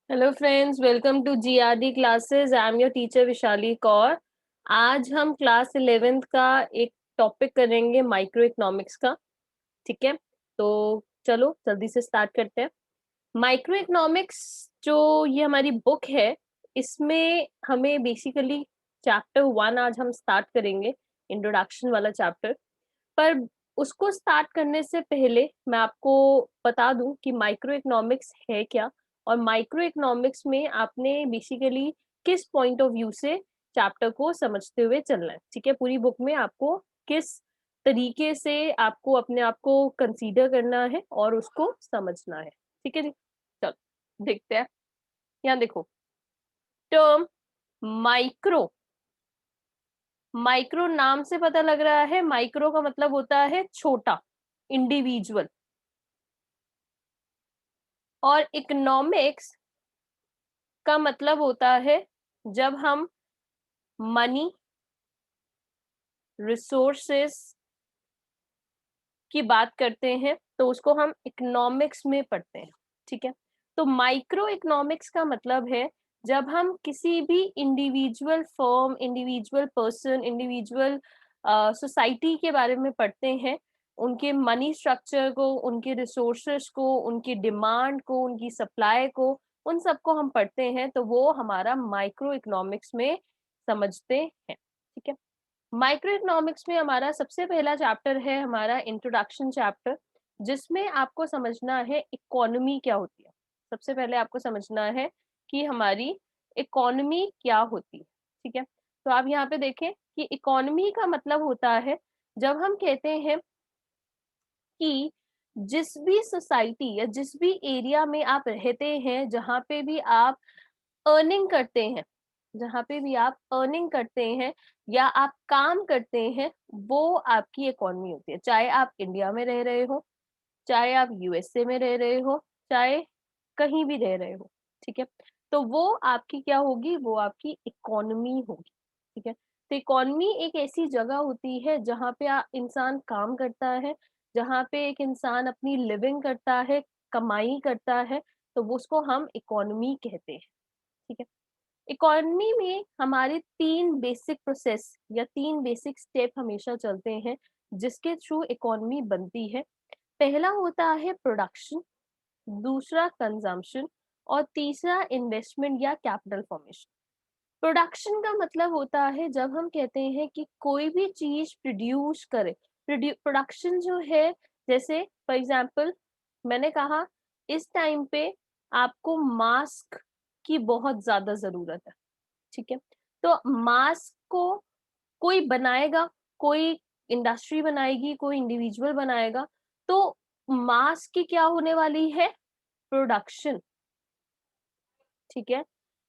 Hello friends, welcome to GRD classes. I am your teacher Vishali Kaur. आज हम class 11th का एक टॉपिक करेंगे, माइक्रो इकोनॉमिक्स का। ठीक है, तो चलो जल्दी से स्टार्ट करते हैं। माइक्रो इकोनॉमिक्स जो ये हमारी बुक है, इसमें हमें बेसिकली चैप्टर 1 आज हम स्टार्ट करेंगे, इंट्रोडक्शन वाला चैप्टर। पर उसको स्टार्ट करने से पहले मैं आपको बता दूं कि माइक्रो इकोनॉमिक्स है क्या, और माइक्रो इकोनॉमिक्स में आपने बेसिकली किस पॉइंट ऑफ व्यू से चैप्टर को समझते हुए चलना है। ठीक है, पूरी बुक में आपको किस तरीके से आपको अपने आप को कंसीडर करना है और उसको समझना है। ठीक है जी, चलो देखते हैं। यहाँ देखो, टर्म माइक्रो। माइक्रो नाम से पता लग रहा है, माइक्रो का मतलब होता है छोटा, इंडिविजुअल। और इकोनॉमिक्स का मतलब होता है जब हम मनी, रिसोर्सेस की बात करते हैं तो उसको हम इकोनॉमिक्स में पढ़ते हैं। ठीक है, तो माइक्रो इकोनॉमिक्स का मतलब है जब हम किसी भी individual firm, individual person, individual society के बारे में पढ़ते हैं, उनके मनी स्ट्रक्चर को, उनके रिसोर्सेस को, उनकी डिमांड को, उनकी सप्लाई को, उन सबको हम पढ़ते हैं, तो वो हमारा माइक्रो इकोनॉमिक्स में समझते हैं। ठीक है, माइक्रो इकोनॉमिक्स में हमारा सबसे पहला चैप्टर है हमारा इंट्रोडक्शन चैप्टर, जिसमें आपको समझना है इकोनॉमी क्या होती है। सबसे पहले आपको समझना है कि हमारी इकोनॉमी क्या होती है। ठीक है, तो आप यहाँ पे देखें कि इकोनॉमी का मतलब होता है जब हम कहते हैं कि जिस भी सोसाइटी या जिस भी एरिया में आप रहते हैं, जहाँ पे भी आप अर्निंग करते हैं, जहाँ पे भी आप अर्निंग करते हैं या आप काम करते हैं, वो आपकी इकोनॉमी होती है। चाहे आप इंडिया में रह रहे हो, चाहे आप यूएसए में रह रहे हो, चाहे कहीं भी रह रहे हो। ठीक है, तो वो आपकी क्या होगी, वो आपकी इकोनॉमी होगी। ठीक है, तो इकोनॉमी एक ऐसी जगह होती है जहाँ पे इंसान काम करता है, जहाँ पे एक इंसान अपनी लिविंग करता है, कमाई करता है, तो वो उसको हम इकोनॉमी कहते हैं। ठीक है, इकोनॉमी में हमारे 3 बेसिक प्रोसेस या 3 बेसिक स्टेप हमेशा चलते हैं, जिसके थ्रू इकोनॉमी बनती है। पहला होता है प्रोडक्शन, दूसरा कंजम्पशन, और तीसरा इन्वेस्टमेंट या कैपिटल फॉर्मेशन। प्रोडक्शन का मतलब होता है जब हम कहते हैं कि कोई भी चीज प्रोड्यूस करे। प्रोडक्शन जो है, जैसे फॉर एग्जांपल मैंने कहा इस टाइम पे आपको मास्क की बहुत ज्यादा जरूरत है। ठीक है, तो मास्क को कोई बनाएगा, कोई इंडस्ट्री बनाएगी, कोई इंडिविजुअल बनाएगा, तो मास्क की क्या होने वाली है, प्रोडक्शन। ठीक है,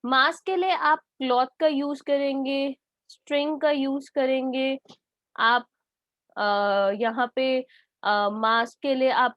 मास्क के लिए आप क्लॉथ का यूज करेंगे, स्ट्रिंग का यूज करेंगे, आप यहाँ पे मास्क के लिए आप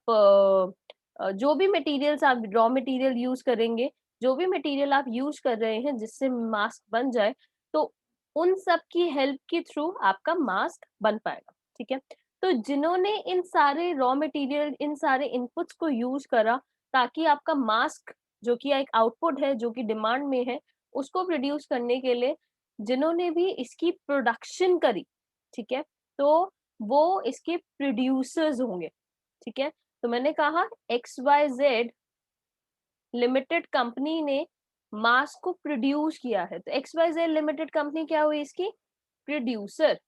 जो भी मटेरियल्स आप रॉ मटेरियल यूज करेंगे, जो भी मटेरियल आप यूज कर रहे हैं जिससे मास्क बन जाए, तो उन सब की हेल्प के थ्रू आपका मास्क बन पाएगा। ठीक है, तो जिन्होंने इन सारे रॉ मटेरियल, इन सारे इनपुट्स को यूज करा ताकि आपका मास्क, जो कि एक आउटपुट है, जो कि डिमांड में है, उसको प्रोड्यूस करने के लिए जिन्होंने भी इसकी प्रोडक्शन करी, ठीक है, तो वो इसके प्रोड्यूसर्स होंगे। ठीक है, तो मैंने कहा XYZ लिमिटेड कंपनी ने मास्क को प्रोड्यूस किया है, तो XYZ लिमिटेड कंपनी क्या हुई, इसकी प्रोड्यूसर।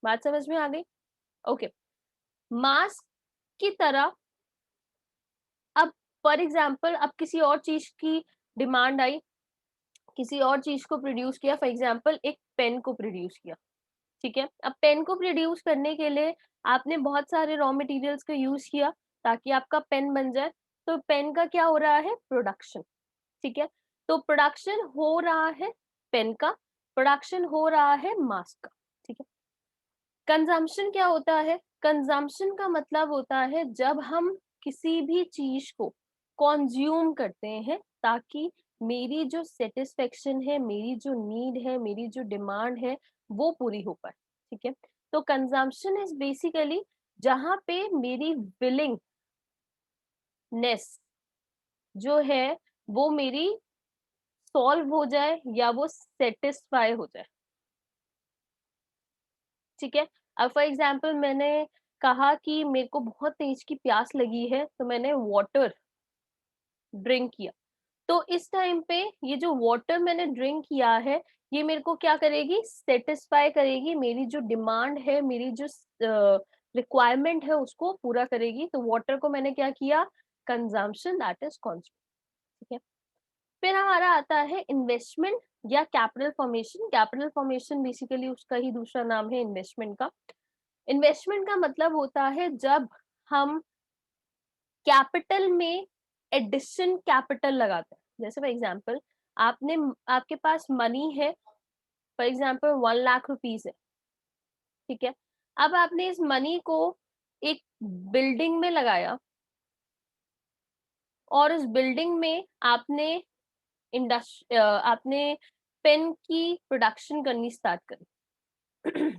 बात समझ में आ गई? ओके, मास्क की तरह अब फॉर एग्जाम्पल अब किसी और चीज की डिमांड आई, किसी और चीज को प्रोड्यूस किया, फॉर एग्जाम्पल एक पेन को प्रोड्यूस किया। ठीक है, अब पेन को प्रोड्यूस करने के लिए आपने बहुत सारे रॉ मटेरियल्स का यूज किया ताकि आपका पेन बन जाए, तो पेन का क्या हो रहा है, प्रोडक्शन। ठीक है, तो प्रोडक्शन हो रहा है पेन का, प्रोडक्शन हो रहा है मास्क का। ठीक है, कंजम्पशन क्या होता है, कंजम्पशन का मतलब होता है जब हम किसी भी चीज को कंज्यूम करते हैं ताकि मेरी जो सेटिस्फेक्शन है, मेरी जो नीड है, मेरी जो डिमांड है, वो पूरी हो पाए। ठीक है, तो कंजम्पशन इज बेसिकली जहां पे मेरी विलिंगनेस जो है, वो मेरी सॉल्व हो जाए या वो सेटिस्फाई हो जाए, ठीक है। अब फॉर एग्जांपल मैंने कहा कि मेरे को बहुत तेज की प्यास लगी है, तो मैंने वाटर ड्रिंक किया। तो इस टाइम पे ये जो वाटर मैंने ड्रिंक किया है, ये मेरे को क्या करेगी, सेटिस्फाई करेगी, मेरी जो डिमांड है, मेरी जो रिक्वायरमेंट है उसको पूरा करेगी। तो वाटर को मैंने क्या किया, कंजम्पशन दैट इज कॉन्ज्यूम, ठीक है। फिर हमारा आता है इन्वेस्टमेंट या capital formation. Capital formation basically उसका ही दूसरा नाम है इन्वेस्टमेंट का। इन्वेस्टमेंट का मतलब होता है जब हम कैपिटल में एडिशन कैपिटल लगाते हैं। जैसे फॉर एग्जांपल आपने आपके पास मनी है, फॉर एग्जांपल 1 लाख रुपीज है, ठीक है। अब आपने इस मनी को एक बिल्डिंग में लगाया और उस बिल्डिंग में आपने आपने पेन की प्रोडक्शन करनी स्टार्ट करी।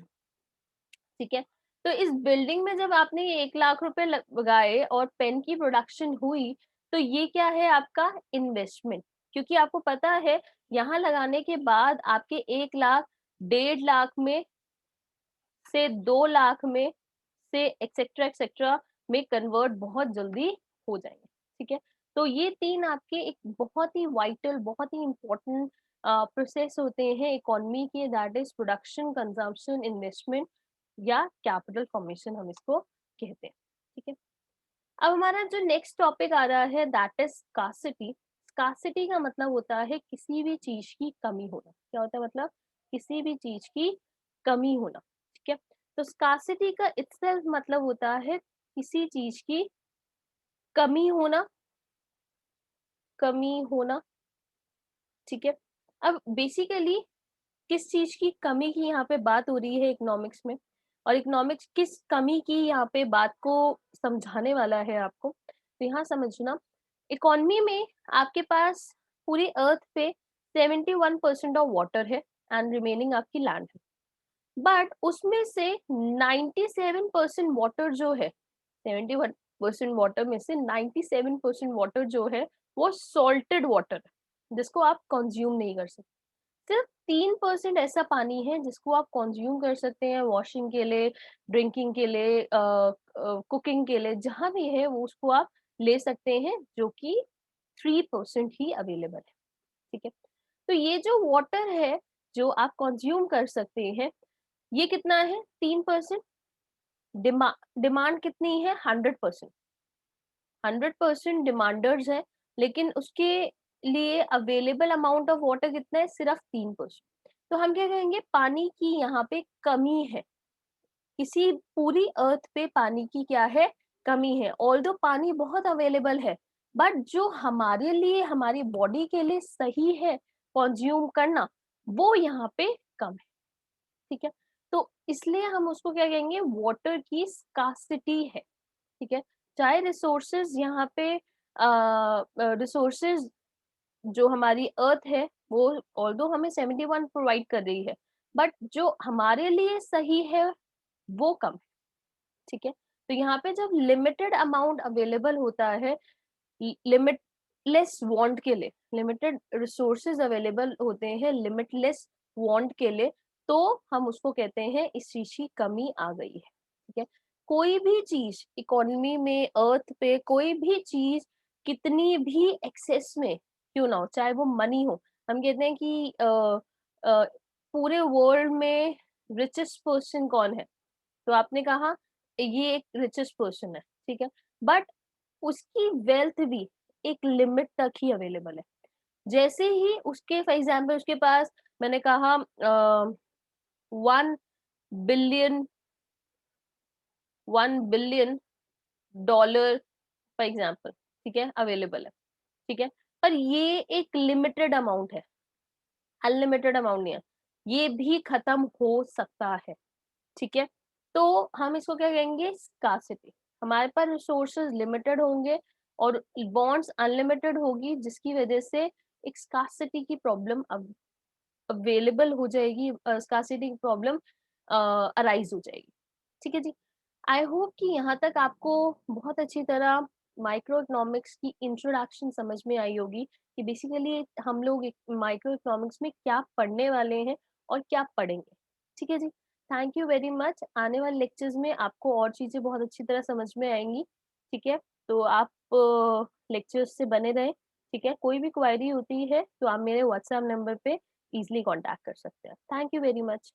ठीक है। तो इस बिल्डिंग में जब आपने ये 1 लाख रुपए लगाए और पेन की प्रोडक्शन हुई, तो ये क्या है, आपका इन्वेस्टमेंट। क्योंकि आपको पता है यहाँ लगाने के बाद आपके 1 लाख 1.5 लाख में से 2 लाख में से एक्सेट्रा एक्सेट्रा में कन्वर्ट बहुत जल्दी हो जाएंगे, ठीक है। तो ये तीन आपके एक बहुत ही वाइटल, बहुत ही इंपॉर्टेंट प्रोसेस होते हैं इकोनॉमी के, that is production, consumption, investment या कैपिटल फॉर्मेशन हम इसको कहते हैं, ठीक है। अब हमारा जो नेक्स्ट टॉपिक आ रहा है दैट इज स्कार्सिटी। स्कार्सिटी का मतलब होता है किसी भी चीज की कमी होना। क्या होता है मतलब, किसी भी चीज की कमी होना, ठीक है। तो स्कार्सिटी का इटसेल्फ मतलब होता है किसी चीज की कमी होना, कमी होना, ठीक है। अब बेसिकली किस चीज की कमी की यहाँ पे बात हो रही है इकोनॉमिक्स में, और इकोनॉमिक्स किस कमी की यहाँ पे बात को समझाने वाला है आपको, तो यहाँ समझना। इकोनॉमी में आपके पास पूरी अर्थ पे 71% ऑफ वाटर है एंड रिमेनिंग आपकी लैंड है। बट उसमें से 97% वाटर जो है, 71% वाटर में से 97% वाटर जो है वो सॉल्टेड वाटर है, जिसको आप कंज्यूम नहीं कर सकते। सिर्फ 3% ऐसा पानी है जिसको आप कंज्यूम कर सकते हैं, वॉशिंग के लिए, ड्रिंकिंग के लिए, कुकिंग के लिए, जहां भी है वो उसको आप ले सकते हैं, जो कि 3% ही अवेलेबल है, ठीक है। तो ये जो वाटर है जो आप कंज्यूम कर सकते हैं, ये कितना है, 3%। डिमांड कितनी है, 100%। 100% डिमांडर्स है, लेकिन उसके लिए अवेलेबल अमाउंट ऑफ वाटर कितना है, सिर्फ 3%। तो हम क्या कहेंगे, पानी की यहाँ पे कमी है, किसी पूरी अर्थ पे पानी की क्या है, कमी है। ऑल्दो पानी बहुत अवेलेबल है, बट जो हमारे लिए, हमारी बॉडी के लिए सही है कंज्यूम करना, वो यहाँ पे कम है, ठीक है। तो इसलिए हम उसको क्या कहेंगे, वाटर की स्कार्सिटी है, ठीक है। चाहे रिसोर्सेज यहाँ पे रिसोर्सेज जो हमारी अर्थ है वो ऑल्दो हमें 71 प्रोवाइड कर रही है, बट जो हमारे लिए सही है वो कम है, ठीक है। तो यहाँ पे जब लिमिटेड अमाउंट अवेलेबल होता है, लिमिटलेस वांट के लिए, लिमिटेड रिसोर्सेज अवेलेबल होते हैं लिमिटलेस वांट के लिए, तो हम उसको कहते हैं इस चीज की कमी आ गई है, ठीक है। कोई भी चीज इकोनॉमी में, अर्थ पे कोई भी चीज कितनी भी एक्सेस में क्यों ना हो, चाहे वो मनी हो, हम कहते हैं कि पूरे वर्ल्ड में रिचेस्ट पर्सन कौन है, तो आपने कहा ये एक रिचेस्ट पर्सन है, ठीक है। बट उसकी वेल्थ भी एक लिमिट तक ही अवेलेबल है। जैसे ही उसके फॉर एग्जाम्पल उसके पास, मैंने कहा 1 billion, 1 billion dollar for example, ठीक है, अवेलेबल है, ठीक है। पर ये एक लिमिटेड अमाउंट है, अनलिमिटेड अमाउंट नहीं है, ये भी खत्म हो सकता है, ठीक है। तो हम इसको क्या कहेंगे, स्कार्सिटी। हमारे पास रिसोर्सेज लिमिटेड होंगे और बॉन्ड्स अनलिमिटेड होगी, जिसकी वजह से एक स्कार्सिटी की प्रॉब्लम अवेलेबल हो जाएगी, स्कार्सिटी की प्रॉब्लम अराइज हो जाएगी, ठीक है जी। आई होप कि यहाँ तक आपको बहुत अच्छी तरह माइक्रो इकोनॉमिक्स की इंट्रोडक्शन समझ में आई होगी कि बेसिकली हम लोग माइक्रो इकोनॉमिक्स में क्या पढ़ने वाले हैं और क्या पढ़ेंगे। ठीक है जी, थैंक यू वेरी मच। आने वाले लेक्चर्स में आपको और चीज़ें बहुत अच्छी तरह समझ में आएंगी। ठीक है, तो आप लेक्चर्स से बने रहें। ठीक है, कोई भी क्वेरी होती है तो आप मेरे व्हाट्सएप नंबर पे इजीली कांटेक्ट कर सकते हैं। Thank you very much.